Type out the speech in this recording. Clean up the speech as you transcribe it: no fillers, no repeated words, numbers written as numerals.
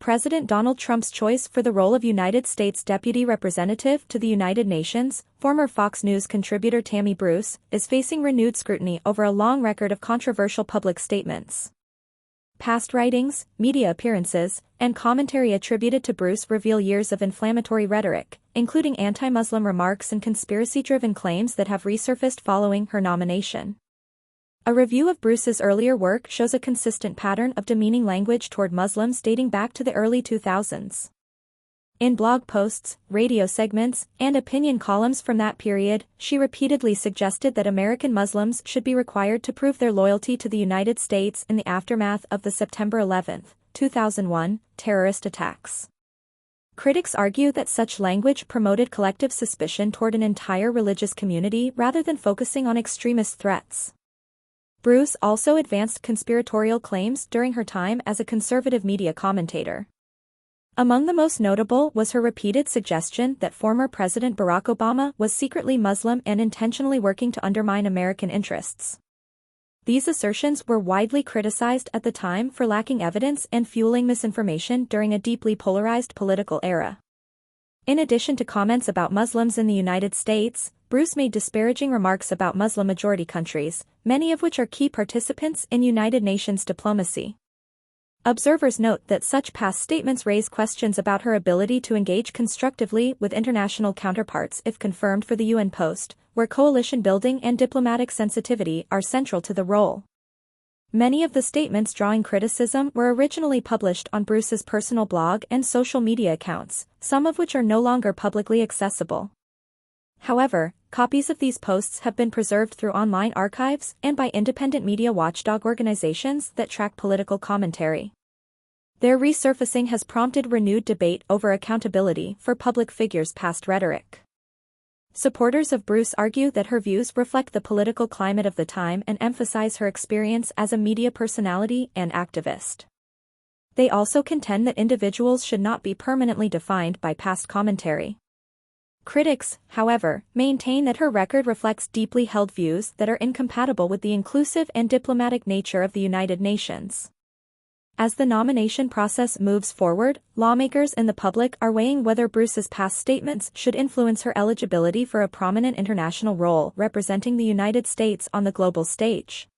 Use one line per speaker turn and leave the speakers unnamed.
President Donald Trump's choice for the role of United States Deputy Representative to the United Nations, former Fox News contributor Tammy Bruce, is facing renewed scrutiny over a long record of controversial public statements. Past writings, media appearances, and commentary attributed to Bruce reveal years of inflammatory rhetoric, including anti-Muslim remarks and conspiracy-driven claims that have resurfaced following her nomination. A review of Bruce's earlier work shows a consistent pattern of demeaning language toward Muslims dating back to the early 2000s. In blog posts, radio segments, and opinion columns from that period, she repeatedly suggested that American Muslims should be required to prove their loyalty to the United States in the aftermath of the September 11, 2001, terrorist attacks. Critics argue that such language promoted collective suspicion toward an entire religious community rather than focusing on extremist threats. Bruce also advanced conspiratorial claims during her time as a conservative media commentator. Among the most notable was her repeated suggestion that former President Barack Obama was secretly Muslim and intentionally working to undermine American interests. These assertions were widely criticized at the time for lacking evidence and fueling misinformation during a deeply polarized political era. In addition to comments about Muslims in the United States, Bruce made disparaging remarks about Muslim-majority countries, many of which are key participants in United Nations diplomacy. Observers note that such past statements raise questions about her ability to engage constructively with international counterparts if confirmed for the UN post, where coalition building and diplomatic sensitivity are central to the role. Many of the statements drawing criticism were originally published on Bruce's personal blog and social media accounts, some of which are no longer publicly accessible. However, copies of these posts have been preserved through online archives and by independent media watchdog organizations that track political commentary. Their resurfacing has prompted renewed debate over accountability for public figures' past rhetoric. Supporters of Bruce argue that her views reflect the political climate of the time and emphasize her experience as a media personality and activist. They also contend that individuals should not be permanently defined by past commentary. Critics, however, maintain that her record reflects deeply held views that are incompatible with the inclusive and diplomatic nature of the United Nations. As the nomination process moves forward, lawmakers and the public are weighing whether Bruce's past statements should influence her eligibility for a prominent international role representing the United States on the global stage.